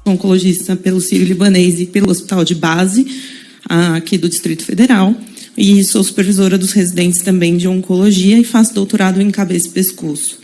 oncologista pelo Sírio-Libanês e pelo Hospital de Base, aqui do Distrito Federal, e sou supervisora dos residentes também de oncologia e faço doutorado em cabeça e pescoço.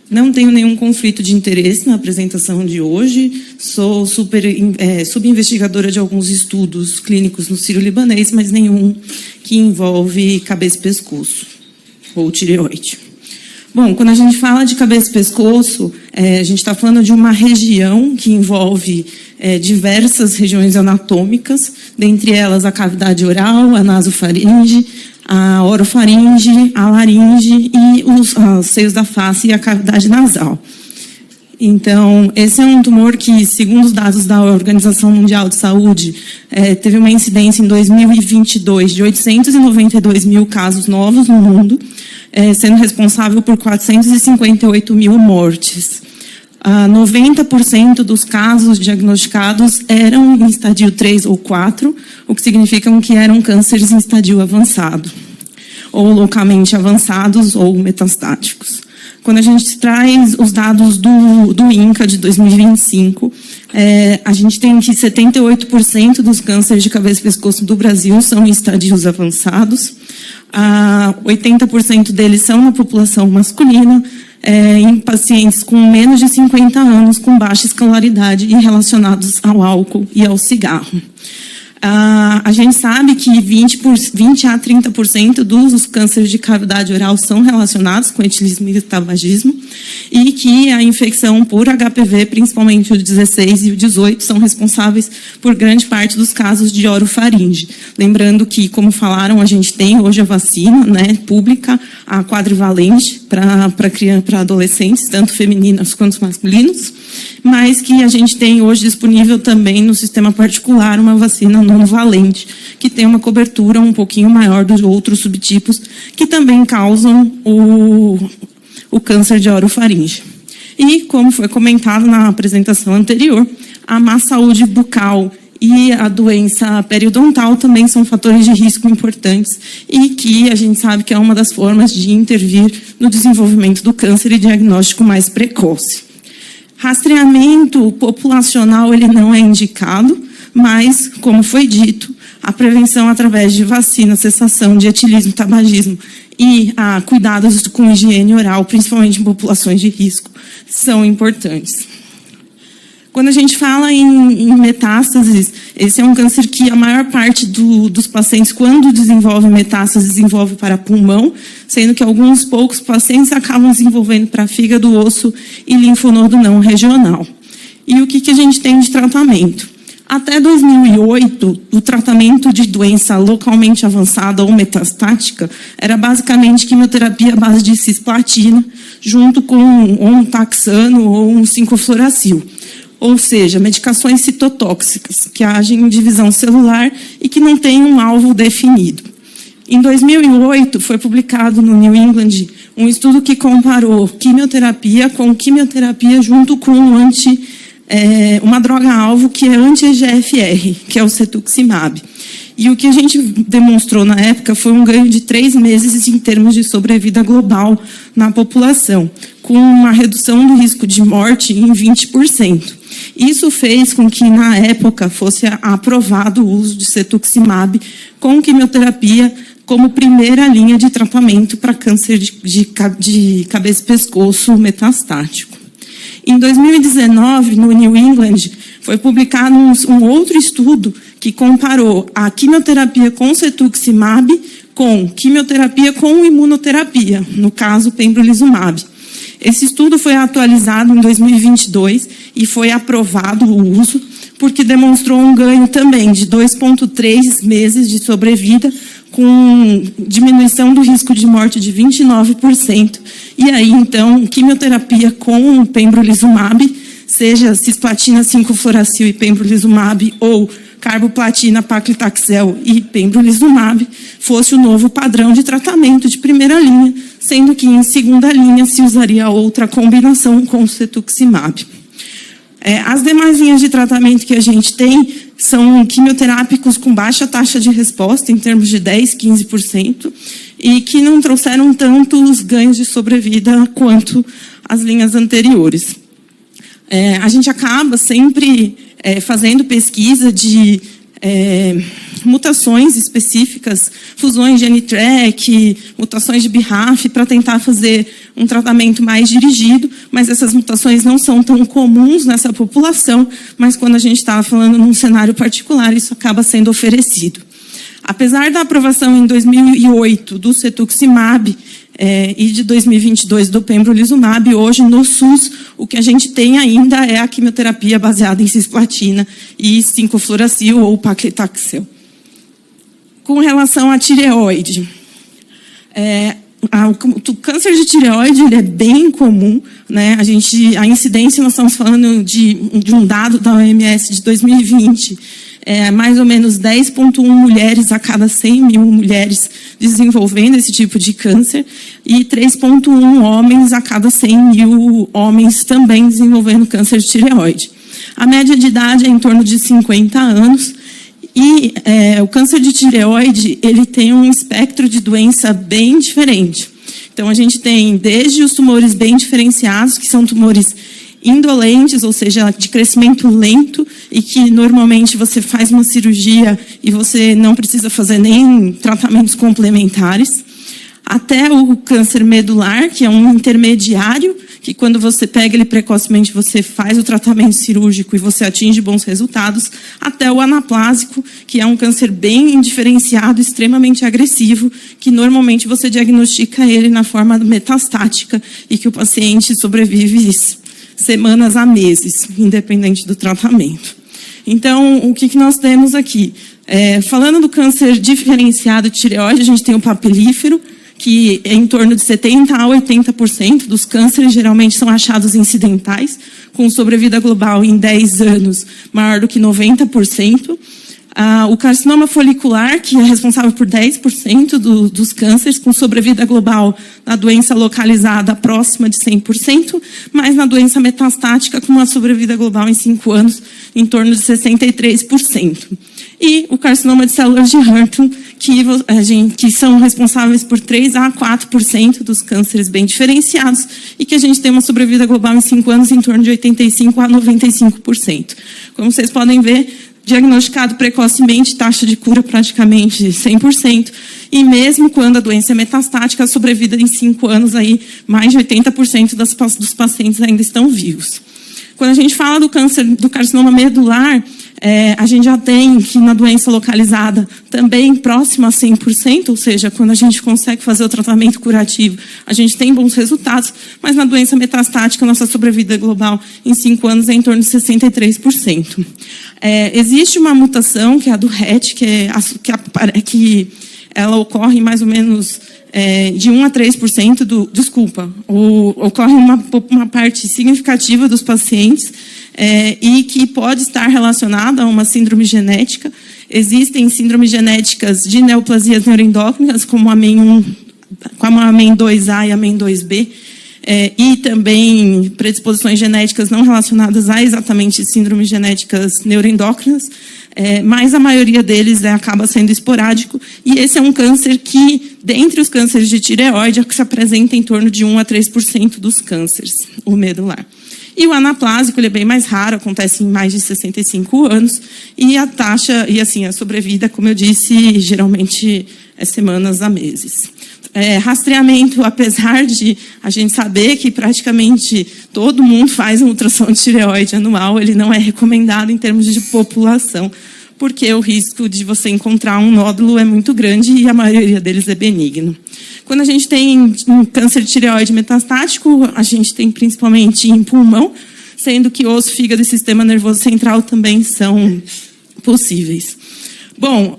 Não tenho nenhum conflito de interesse na apresentação de hoje, sou subinvestigadora de alguns estudos clínicos no Sírio-Libanês, mas nenhum que envolve cabeça e pescoço, ou tireoide. Bom, quando a gente fala de cabeça e pescoço, a gente está falando de uma região que envolve diversas regiões anatômicas, dentre elas a cavidade oral, a nasofaringe, a orofaringe, a laringe e os seios da face e a cavidade nasal. Então, esse é um tumor que, segundo os dados da Organização Mundial de Saúde, teve uma incidência em 2022 de 892 mil casos novos no mundo, sendo responsável por 458 mil mortes. 90% dos casos diagnosticados eram em estadio 3 ou 4, o que significa que eram cânceres em estadio avançado, ou localmente avançados ou metastáticos. Quando a gente traz os dados do INCA de 2025, a gente tem que 78% dos cânceres de cabeça e pescoço do Brasil são em estadios avançados, 80% deles são na população masculina, em pacientes com menos de 50 anos, com baixa escolaridade e relacionados ao álcool e ao cigarro. A gente sabe que 20 a 30% dos cânceres de cavidade oral são relacionados com etilismo e tabagismo e que a infecção por HPV, principalmente o 16 e o 18, são responsáveis por grande parte dos casos de orofaringe. Lembrando que, como falaram, a gente tem hoje a vacina, né, pública, a quadrivalente para adolescentes, tanto femininos quanto masculinos, mas que a gente tem hoje disponível também no sistema particular uma vacina monovalente, que tem uma cobertura um pouquinho maior dos outros subtipos, que também causam o câncer de orofaringe. E, como foi comentado na apresentação anterior, a má saúde bucal e a doença periodontal também são fatores de risco importantes e que a gente sabe que é uma das formas de intervir no desenvolvimento do câncer e diagnóstico mais precoce. Rastreamento populacional ele não é indicado, mas, como foi dito, a prevenção através de vacina, cessação de etilismo, tabagismo e cuidados com higiene oral, principalmente em populações de risco, são importantes. Quando a gente fala em metástases, esse é um câncer que a maior parte dos pacientes, quando desenvolve metástases, desenvolve para pulmão, sendo que alguns poucos pacientes acabam desenvolvendo para fígado, osso e linfonodo não regional. E o que a gente tem de tratamento? Até 2008, o tratamento de doença localmente avançada ou metastática era basicamente quimioterapia à base de cisplatina, junto com um taxano ou um 5-fluoracil. Ou seja, medicações citotóxicas, que agem em divisão celular e que não têm um alvo definido. Em 2008, foi publicado no New England um estudo que comparou quimioterapia com quimioterapia junto com uma droga-alvo que é anti-EGFR, que é o cetuximab. E o que a gente demonstrou na época foi um ganho de 3 meses em termos de sobrevida global na população, com uma redução do risco de morte em 20%. Isso fez com que, na época, fosse aprovado o uso de cetuximab com quimioterapia como primeira linha de tratamento para câncer de cabeça e pescoço metastático. Em 2019, no New England, foi publicado um outro estudo que comparou a quimioterapia com cetuximab com quimioterapia com imunoterapia, no caso, pembrolizumab. Esse estudo foi atualizado em 2022 e foi aprovado o uso, porque demonstrou um ganho também de 2,3 meses de sobrevida, com diminuição do risco de morte de 29%. E aí, então, quimioterapia com pembrolizumab, seja cisplatina 5-fluoracil e pembrolizumab, ou carboplatina, paclitaxel e pembrolizumab, fosse o novo padrão de tratamento de primeira linha, sendo que em segunda linha se usaria outra combinação com o cetuximab. As demais linhas de tratamento que a gente tem são quimioterápicos com baixa taxa de resposta, em termos de 10%, 15%, e que não trouxeram tanto os ganhos de sobrevida quanto as linhas anteriores. A gente acaba sempre fazendo pesquisa de mutações específicas, fusões de NTRK, mutações de BRAF, para tentar fazer um tratamento mais dirigido, mas essas mutações não são tão comuns nessa população, mas quando a gente está falando num cenário particular, isso acaba sendo oferecido. Apesar da aprovação em 2008 do cetuximab e de 2022 do pembrolizumab, hoje no SUS o que a gente tem ainda é a quimioterapia baseada em cisplatina e 5-fluoracil ou paclitaxel. Com relação à tireoide, o câncer de tireoide ele é bem comum, né? A incidência, nós estamos falando de um dado da OMS de 2020, mais ou menos 10,1 mulheres a cada 100 mil mulheres desenvolvendo esse tipo de câncer e 3,1 homens a cada 100 mil homens também desenvolvendo câncer de tireoide. A média de idade é em torno de 50 anos e o câncer de tireoide ele tem um espectro de doença bem diferente. Então, a gente tem desde os tumores bem diferenciados, que são tumores indolentes, ou seja, de crescimento lento, e que normalmente você faz uma cirurgia e você não precisa fazer nem tratamentos complementares, até o câncer medular, que é um intermediário, que quando você pega ele precocemente, você faz o tratamento cirúrgico e você atinge bons resultados, até o anaplásico, que é um câncer bem diferenciado, extremamente agressivo, que normalmente você diagnostica ele na forma metastática e que o paciente sobrevive semanas a meses, independente do tratamento. Então, o que nós temos aqui? Falando do câncer diferenciado de tireoide, a gente tem o papilífero, que é em torno de 70% a 80% dos cânceres geralmente são achados incidentais, com sobrevida global em 10 anos maior do que 90%. O carcinoma folicular, que é responsável por 10% dos cânceres, com sobrevida global na doença localizada próxima de 100%, mas na doença metastática com uma sobrevida global em 5 anos em torno de 63%. E o carcinoma de células de Hürten, que são responsáveis por 3 a 4% dos cânceres bem diferenciados e que a gente tem uma sobrevida global em 5 anos em torno de 85% a 95%. Como vocês podem ver, diagnosticado precocemente, taxa de cura praticamente 100%, e mesmo quando a doença é metastática, a sobrevida em 5 anos, aí, mais de 80% dos pacientes ainda estão vivos. Quando a gente fala do câncer do carcinoma medular, a gente já tem que na doença localizada também próximo a 100%, ou seja, quando a gente consegue fazer o tratamento curativo, a gente tem bons resultados, mas na doença metastática, nossa sobrevida global em 5 anos é em torno de 63%. Existe uma mutação, que é a do RET, que ela ocorre mais ou menos de 1 a 3% ocorre uma parte significativa dos pacientes e que pode estar relacionada a uma síndrome genética. Existem síndromes genéticas de neoplasias neuroendócrinas, como a MEN2A e a MEN2B, e também predisposições genéticas não relacionadas a exatamente síndromes genéticas neuroendócrinas, mas a maioria deles acaba sendo esporádico, e esse é um câncer que, dentre os cânceres de tireoide, se apresenta em torno de 1 a 3% dos cânceres, o medular. E o anaplásico, ele é bem mais raro, acontece em mais de 65 anos, e a taxa, a sobrevida, como eu disse, geralmente é semanas a meses. Rastreamento, apesar de a gente saber que praticamente todo mundo faz um ultrassom de tireoide anual, ele não é recomendado em termos de população, porque o risco de você encontrar um nódulo é muito grande e a maioria deles é benigno. Quando a gente tem um câncer de tireoide metastático, a gente tem principalmente em pulmão, sendo que osso, fígado e sistema nervoso central também são possíveis. Bom,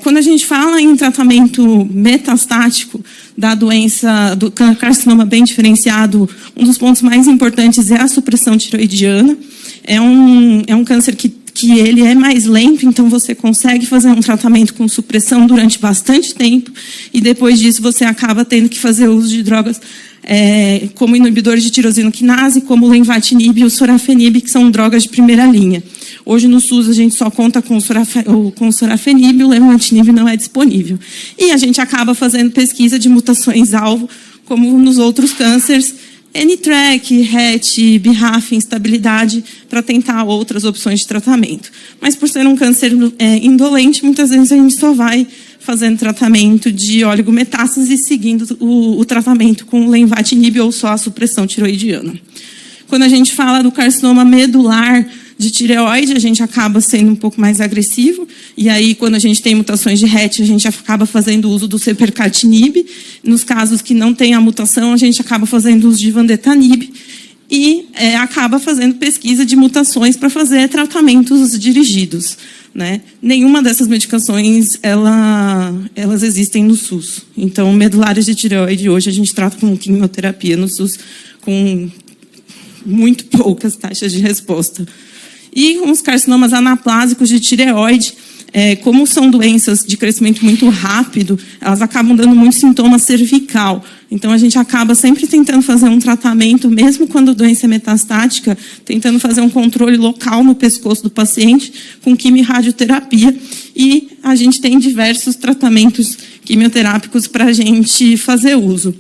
quando a gente fala em tratamento metastático da doença do carcinoma bem diferenciado, um dos pontos mais importantes é a supressão tireoidiana. É um câncer que ele é mais lento, então você consegue fazer um tratamento com supressão durante bastante tempo e depois disso você acaba tendo que fazer uso de drogas como inibidores de tirosina quinase, como o lenvatinib e o sorafenib, que são drogas de primeira linha. Hoje no SUS a gente só conta com o sorafenib, o lenvatinib não é disponível. E a gente acaba fazendo pesquisa de mutações-alvo, como nos outros cânceres, N-Track, RET, BRAF, instabilidade, para tentar outras opções de tratamento. Mas por ser um câncer indolente, muitas vezes a gente só vai fazendo tratamento de oligometástase e seguindo o tratamento com lenvatinib ou só a supressão tiroidiana. Quando a gente fala do carcinoma medular de tireoide, a gente acaba sendo um pouco mais agressivo, e aí quando a gente tem mutações de RET, a gente acaba fazendo uso do cepercatinib. Nos casos que não tem a mutação, a gente acaba fazendo uso de vandetanib, e acaba fazendo pesquisa de mutações para fazer tratamentos dirigidos, né? Nenhuma dessas medicações, elas existem no SUS. Então, medulares de tireoide, hoje a gente trata com quimioterapia no SUS, com muito poucas taxas de resposta. E os carcinomas anaplásicos de tireoide, como são doenças de crescimento muito rápido, elas acabam dando muito sintoma cervical. Então, a gente acaba sempre tentando fazer um tratamento, mesmo quando a doença é metastática, tentando fazer um controle local no pescoço do paciente com quimio-radioterapia. E a gente tem diversos tratamentos quimioterápicos para a gente fazer uso.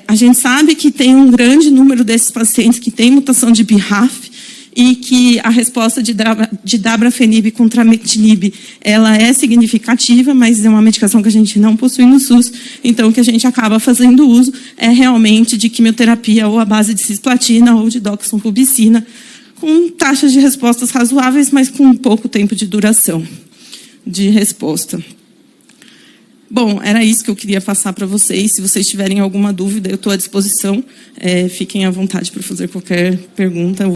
A gente sabe que tem um grande número desses pacientes que têm mutação de BRAF, e que a resposta de dabrafenib com trametinib, ela é significativa, mas é uma medicação que a gente não possui no SUS, então o que a gente acaba fazendo uso é realmente de quimioterapia ou à base de cisplatina ou de doxorubicina, com taxas de respostas razoáveis, mas com pouco tempo de duração de resposta. Bom, era isso que eu queria passar para vocês. Se vocês tiverem alguma dúvida, eu estou à disposição. Fiquem à vontade para fazer qualquer pergunta.